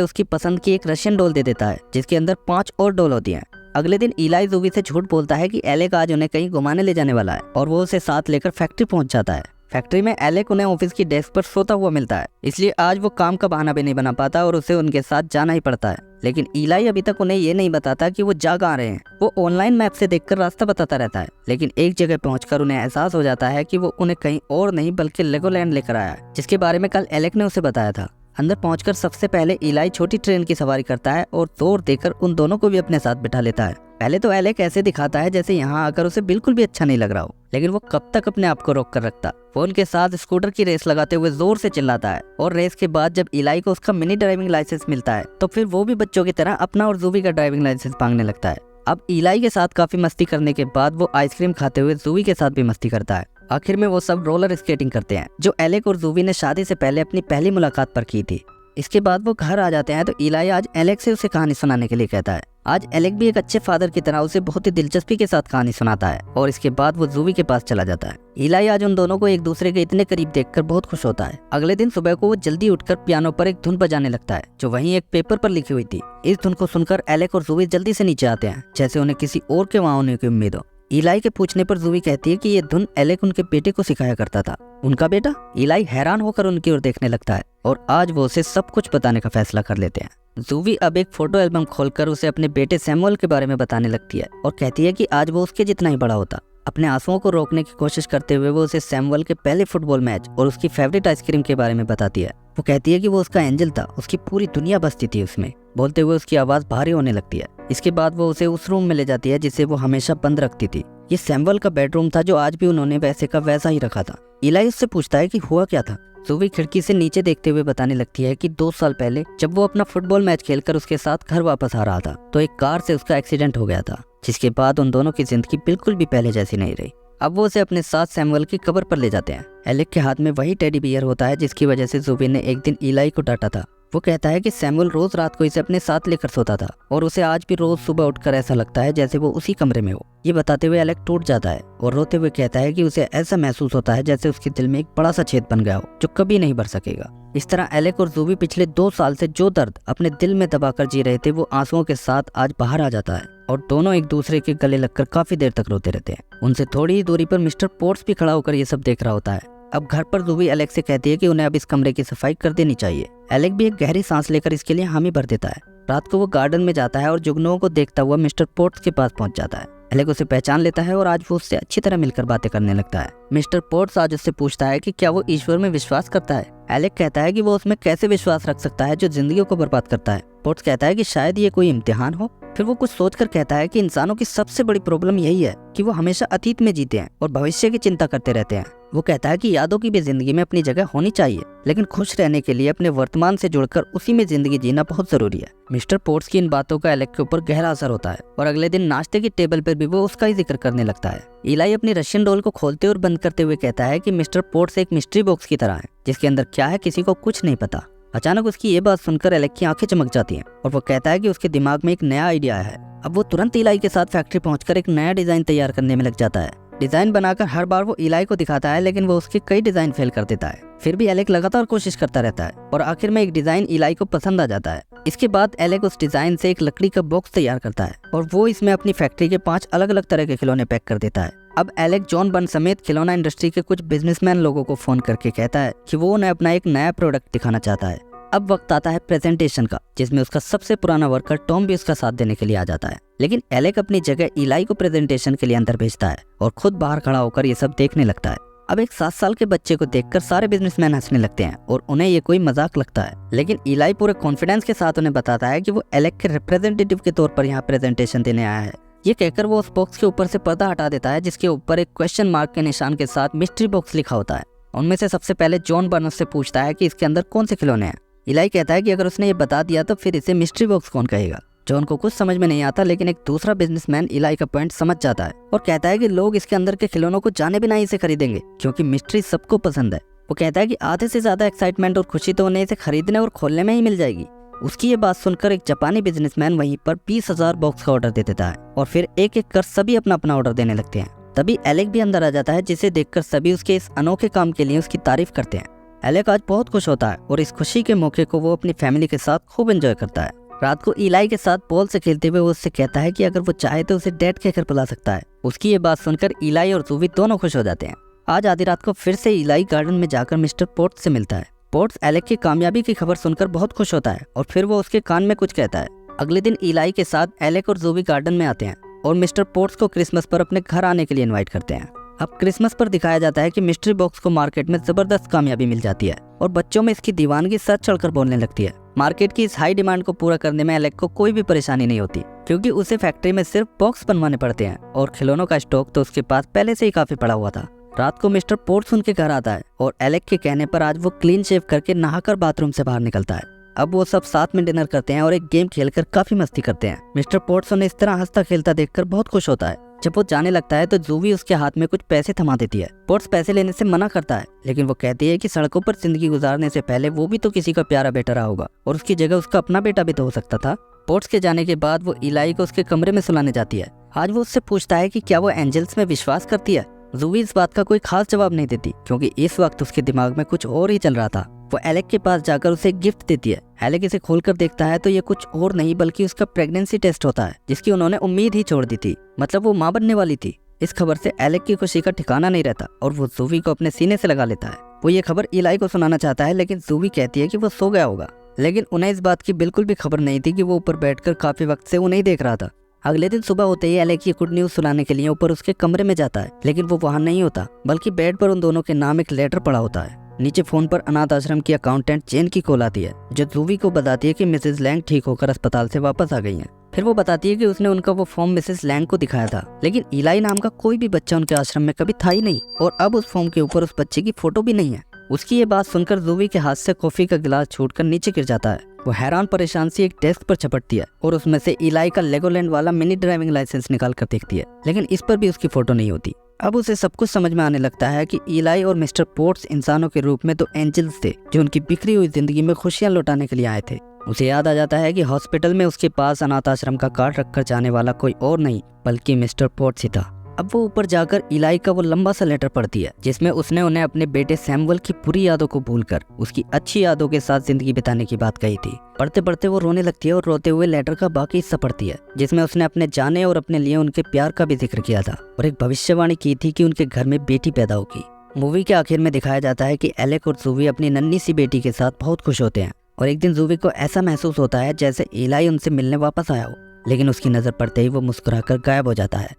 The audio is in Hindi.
उसकी पसंद की एक रशियन डॉल दे देता है जिसके अंदर 5 और डॉल होती हैं। अगले दिन इलाई ज़ूवी से झूठ बोलता है कि एलेक आज उन्हें कहीं घुमाने ले जाने वाला है और वो उसे साथ लेकर फैक्ट्री पहुंच जाता है। फैक्ट्री में एलेक उन्हें ऑफिस की डेस्क पर सोता हुआ मिलता है, इसलिए आज वो काम का बहाना भी नहीं बना पाता और उसे उनके साथ जाना ही पड़ता है। लेकिन इलाई अभी तक उन्हें ये नहीं बताता कि वो जा कहाँ रहे हैं। वो ऑनलाइन मैप से देखकर रास्ता बताता रहता है, लेकिन एक जगह पहुंचकर उन्हें एहसास हो जाता है कि वो उन्हें कहीं और नहीं बल्कि लेगोलैंड लेकर आया है, जिसके बारे में कल एलेक ने उसे बताया था। अंदर पहुंचकर सबसे पहले इलाई छोटी ट्रेन की सवारी करता है और जोर देकर उन दोनों को भी अपने साथ बिठा लेता है। पहले तो एलेक ऐसे दिखाता है जैसे यहाँ आकर उसे बिल्कुल भी अच्छा नहीं लग रहा हो, लेकिन वो कब तक अपने आप को रोक कर रखता। वो उनके साथ स्कूटर की रेस लगाते हुए जोर से चिल्लाता है और रेस के बाद जब इलाई को उसका मिनी ड्राइविंग लाइसेंस मिलता है तो फिर वो भी बच्चों की तरह अपना और ज़ूवी का ड्राइविंग लाइसेंस मांगने लगता है। अब इलाई के साथ काफी मस्ती करने के बाद वो आइसक्रीम खाते हुए ज़ूवी के साथ भी मस्ती करता है। आखिर में वो सब रोलर स्केटिंग करते हैं, जो एलेक और ज़ूवी ने शादी से पहले अपनी पहली मुलाकात पर की थी। इसके बाद वो घर आ जाते हैं तो इलाई आज एलेक से उसे कहानी सुनाने के लिए कहता है। आज एलेक भी एक अच्छे फादर की तरह उसे बहुत ही दिलचस्पी के साथ कहानी सुनाता है और इसके बाद वो ज़ूवी के पास चला जाता है। इलाई आज उन दोनों को एक दूसरे के इतने करीब देखकर बहुत खुश होता है। अगले दिन सुबह को वो जल्दी उठकर पियानो पर एक धुन बजाने लगता है जो वहीं एक पेपर पर लिखी हुई थी। इस धुन को सुनकर एलेक और ज़ूवी जल्दी से नीचे आते हैं, जैसे उन्हें किसी और के वहाँ होने की उम्मीद हो। इलाई के पूछने पर ज़ूवी कहती है कि ये धुन एलेक उनके बेटे को सिखाया करता था। उनका बेटा? इलाई हैरान होकर उनकी ओर देखने लगता है और आज वो उसे सब कुछ बताने का फैसला कर लेते हैं। ज़ूवी अब एक फोटो एल्बम खोलकर उसे अपने बेटे सैमुअल के बारे में बताने लगती है और कहती है कि आज वो उसके जितना ही बड़ा होता। अपने आंसुओं को रोकने की कोशिश करते हुए वो उसे सैमुअल के पहले फुटबॉल मैच और उसकी फेवरेट आइसक्रीम के बारे में बताती है। वो कहती है कि वो उसका एंजल था, उसकी पूरी दुनिया बसती थी उसमें। बोलते हुए उसकी आवाज़ भारी होने लगती है। इसके बाद वो उसे उस रूम में ले जाती है जिसे वो हमेशा बंद रखती थी। ये सैमुअल का बेडरूम था जो आज भी उन्होंने वैसे का वैसा ही रखा था। इलाई उससे पूछता है कि हुआ क्या था। ज़ूवी खिड़की से नीचे देखते हुए बताने लगती है कि 2 साल पहले जब वो अपना फुटबॉल मैच खेलकर उसके साथ घर वापस आ रहा था तो एक कार से उसका एक्सीडेंट हो गया था, जिसके बाद उन दोनों की जिंदगी बिल्कुल भी पहले जैसी नहीं रही। अब वो उसे अपने साथ सैमुअल की कब्र पर ले जाते हैं। एलेक के हाथ में वही टेडी बियर होता है जिसकी वजह से ज़ूवी ने एक दिन इलाई को डांटा था। वो कहता है कि सैमुअल रोज रात को इसे अपने साथ लेकर सोता था और उसे आज भी रोज सुबह उठकर ऐसा लगता है जैसे वो उसी कमरे में हो। ये बताते हुए एलेक टूट जाता है और रोते हुए कहता है कि उसे ऐसा महसूस होता है जैसे उसके दिल में एक बड़ा सा छेद बन गया हो जो कभी नहीं भर सकेगा। इस तरह एलेक और ज़ूवी पिछले 2 साल से जो दर्द अपने दिल में दबाकर जी रहे थे वो आंसुओं के साथ आज बाहर आ जाता है और दोनों एक दूसरे के गले लगकर काफी देर तक रोते रहते हैं। उनसे थोड़ी ही दूरी पर मिस्टर पोर्ट्स भी खड़ा होकर ये सब देख रहा होता है। अब घर पर ज़ूवी एलेक से कहती है कि उन्हें अब इस कमरे की सफाई कर देनी चाहिए। एलेक भी एक गहरी सांस लेकर इसके लिए हामी भर देता है। रात को वो गार्डन में जाता है और जुगनुओं को देखता हुआ मिस्टर पोर्ट्स के पास पहुंच जाता है। एलेक उसे पहचान लेता है और आज वो उससे अच्छी तरह मिलकर बातें करने लगता है। मिस्टर पोर्ट्स आज उससे पूछता है कि क्या वो ईश्वर में विश्वास करता है। एलेक कहता है कि वो उसमें कैसे विश्वास रख सकता है जो जिंदगियों को बर्बाद करता है। पोर्ट्स कहता है कि शायद ये कोई इम्तिहान हो। फिर वो कुछ सोचकर कहता है कि इंसानों की सबसे बड़ी प्रॉब्लम यही है कि वो हमेशा अतीत में जीते हैं और भविष्य की चिंता करते रहते हैं। वो कहता है कि यादों की भी जिंदगी में अपनी जगह होनी चाहिए, लेकिन खुश रहने के लिए अपने वर्तमान से जुड़कर उसी में जिंदगी जीना बहुत जरूरी है। मिस्टर पोर्ट्स की इन बातों का एलेक के ऊपर गहरा असर होता है और अगले दिन नाश्ते की टेबल पर भी वो उसका ही जिक्र करने लगता है। इलाई अपनी रशियन डॉल को खोलते और बंद करते हुए कहता है कि मिस्टर पोर्ट्स एक मिस्ट्री बॉक्स की तरह है जिसके अंदर क्या है किसी को कुछ नहीं पता। अचानक उसकी ये बात सुनकर एलेक की आंखें चमक जाती हैं और वो कहता है कि उसके दिमाग में एक नया आइडिया है। अब वो तुरंत इलाई के साथ फैक्ट्री पहुंचकर एक नया डिजाइन तैयार करने में लग जाता है। डिजाइन बनाकर हर बार वो इलाई को दिखाता है, लेकिन वो उसके कई डिजाइन फेल कर देता है। फिर भी एलेक लगातार कोशिश करता रहता है और आखिर में एक डिजाइन इलाई को पसंद आ जाता है। इसके बाद एलेक उस डिजाइन से एक लकड़ी का बॉक्स तैयार करता है और वो इसमें अपनी फैक्ट्री के 5 अलग अलग तरह के खिलौने पैक कर देता है। अब एलेक जॉन बर्न समेत खिलौना इंडस्ट्री के कुछ बिजनेसमैन लोगों को फोन करके कहता है कि वो उन्हें अपना एक नया प्रोडक्ट दिखाना चाहता है। अब वक्त आता है प्रेजेंटेशन का, जिसमें उसका सबसे पुराना वर्कर टॉम भी उसका साथ देने के लिए आ जाता है। लेकिन एलेक अपनी जगह इलाई को प्रेजेंटेशन के लिए अंदर भेजता है और खुद बाहर खड़ा होकर ये सब देखने लगता है। अब एक 7 साल के बच्चे को देखकर सारे बिजनेसमैन हंसने लगते हैं और उन्हें ये कोई मजाक लगता है। लेकिन इलाई पूरे कॉन्फिडेंस के साथ उन्हें बताता है कि वो एलेक के रिप्रेजेंटेटिव के तौर पर यहाँ प्रेजेंटेशन देने आया है। ये कहकर वो उस बॉक्स के ऊपर से पर्दा हटा देता है जिसके ऊपर एक क्वेश्चन मार्क के निशान के साथ मिस्ट्री बॉक्स लिखा होता है। उनमें से सबसे पहले जॉन बर्न उससे पूछता है कि इसके अंदर कौन से खिलौने हैं। इलाई कहता है कि अगर उसने ये बता दिया तो फिर इसे मिस्ट्री बॉक्स कौन कहेगा। जॉन को कुछ समझ में नहीं आता, लेकिन एक दूसरा बिजनेसमैन इलाई का पॉइंट समझ जाता है और कहता है कि लोग इसके अंदर के खिलौनों को जाने बिना इसे खरीदेंगे क्योंकि मिस्ट्री सबको पसंद है। वो कहता है कि आधे से ज्यादा एक्साइटमेंट और खुशी तो उन्हें इसे खरीदने और खोलने में ही मिल जाएगी। उसकी ये बात सुनकर एक जापानी बिजनेसमैन वहीं पर 20,000 बॉक्स का ऑर्डर दे देता है और फिर एक एक कर सभी अपना अपना ऑर्डर देने लगते हैं। तभी एलेक भी अंदर आ जाता है, जिसे देखकर सभी उसके इस अनोखे काम के लिए उसकी तारीफ करते हैं। एलेक आज बहुत खुश होता है और इस खुशी के मौके को वो अपनी फैमिली के साथ खूब एंजॉय करता है। रात को इलाई के साथ बॉल से खेलते हुए वो उससे कहता है कि अगर वो चाहे तो उसे डैड कहकर बुला सकता है। उसकी ये बात सुनकर इलाई और ज़ूवी दोनों खुश हो जाते हैं। आज आधी रात को फिर से इलाई गार्डन में जाकर मिस्टर पोर्ट्स से मिलता है। पोर्ट्स एलेक की कामयाबी की खबर सुनकर बहुत खुश होता है और फिर वो उसके कान में कुछ कहता है। अगले दिन इलाई के साथ एलेक और ज़ूवी गार्डन में आते हैं और मिस्टर पोर्ट्स को क्रिसमस पर अपने घर आने के लिए इनवाइट करते हैं। अब क्रिसमस पर दिखाया जाता है कि मिस्ट्री बॉक्स को मार्केट में जबरदस्त कामयाबी मिल जाती है और बच्चों में इसकी दीवानगी सर चढ़कर बोलने लगती है। मार्केट की इस हाई डिमांड को पूरा करने में एलेक को कोई भी परेशानी नहीं होती, क्योंकि उसे फैक्ट्री में सिर्फ बॉक्स बनवाने पड़ते हैं और खिलौनों का स्टॉक तो उसके पास पहले से ही काफी पड़ा हुआ था। रात को मिस्टर पोर्ट्स उनके घर आता है और एलेक के कहने पर आज वो क्लीन शेव करके नहाकर बाथरूम से बाहर निकलता है। अब वो सब साथ में डिनर करते हैं और एक गेम खेलकर काफी मस्ती करते हैं। मिस्टर पोर्ट्स उन्हें इस तरह हंसता खेलता देखकर बहुत खुश होता है। जब वो जाने लगता है तो ज़ूवी उसके हाथ में कुछ पैसे थमा देती है। पोर्ट्स पैसे लेने से मना करता है, लेकिन वो कहती है कि सड़कों पर जिंदगी गुजारने से पहले वो भी तो किसी का प्यारा बेटा रहा होगा और उसकी जगह उसका अपना बेटा भी तो हो सकता था। पोर्ट्स के जाने के बाद वो इलाई को उसके कमरे में सुलाने जाती है। आज वो उससे पूछता है कि क्या वो एंजल्स में विश्वास करती है। ज़ूवी इस बात का कोई खास जवाब नहीं देती, क्योंकि इस वक्त उसके दिमाग में कुछ और ही चल रहा था। वो एलेक के पास जाकर उसे गिफ्ट देती है। एलेक इसे खोलकर देखता है तो ये कुछ और नहीं बल्कि उसका प्रेगनेंसी टेस्ट होता है, जिसकी उन्होंने उम्मीद ही छोड़ दी थी। मतलब वो मां बनने वाली थी। इस खबर से एलेक की खुशी का ठिकाना नहीं रहता और वो ज़ूवी को अपने सीने से लगा लेता है। वो ये खबर इलाई को सुनाना चाहता है, लेकिन ज़ूवी कहती है कि वो सो गया होगा। लेकिन उन्हें इस बात की बिल्कुल भी खबर नहीं थी कि वो ऊपर बैठकर काफी वक्त से उन्हें देख रहा था। अगले दिन सुबह होते ही एलेक ये गुड न्यूज सुनाने के लिए ऊपर उसके कमरे में जाता है, लेकिन वो वहाँ नहीं होता, बल्कि बेड पर उन दोनों के नाम एक लेटर पड़ा होता है। नीचे फोन पर अनाथ आश्रम की अकाउंटेंट जेन की कॉल आती है, जो ज़ूवी को बताती है कि मिसेस लैंग ठीक होकर अस्पताल से वापस आ गई हैं। फिर वो बताती है कि उसने उनका वो फॉर्म मिसेस लैंग को दिखाया था, लेकिन इलाई नाम का कोई भी बच्चा उनके आश्रम में कभी था ही नहीं और अब उस फॉर्म के ऊपर उस बच्चे की फोटो भी नहीं है। उसकी ये बात सुनकर ज़ूवी के हाथ से कॉफी का गिलास छूटकर नीचे गिर जाता है। वो हैरान परेशान सी एक डेस्क पर झपटती है और उसमें से इलाई का लेगोलैंड वाला मिनी ड्राइविंग लाइसेंस निकाल कर देखती है, लेकिन इस पर भी उसकी फोटो नहीं होती। अब उसे सब कुछ समझ में आने लगता है कि इलाई और मिस्टर पोर्ट्स इंसानों के रूप में तो एंजल्स थे, जो उनकी बिखरी हुई जिंदगी में खुशियां लौटाने के लिए आए थे। उसे याद आ जाता है कि हॉस्पिटल में उसके पास अनाथ आश्रम का कार्ड रखकर जाने वाला कोई और नहीं बल्कि मिस्टर पोर्ट्स ही था। अब वो ऊपर जाकर इलाई का वो लंबा सा लेटर पढ़ती है, जिसमें उसने उन्हें अपने बेटे सैमुअल की बुरी यादों को भूलकर उसकी अच्छी यादों के साथ जिंदगी बिताने की बात कही थी। पढ़ते पढ़ते वो रोने लगती है और रोते हुए लेटर का बाकी हिस्सा पढ़ती है, जिसमें उसने अपने जाने और अपने लिए उनके प्यार का भी जिक्र किया था और एक भविष्यवाणी की थी कि उनके घर में बेटी पैदा होगी। मूवी के आखिर में दिखाया जाता है कि एलेक और ज़ूवी अपनी नन्ही सी बेटी के साथ बहुत खुश होते हैं और एक दिन ज़ूवी को ऐसा महसूस होता है जैसे इलाई उनसे मिलने वापस आया हो, लेकिन उसकी नजर पड़ते ही वो मुस्कुराकर गायब हो जाता है।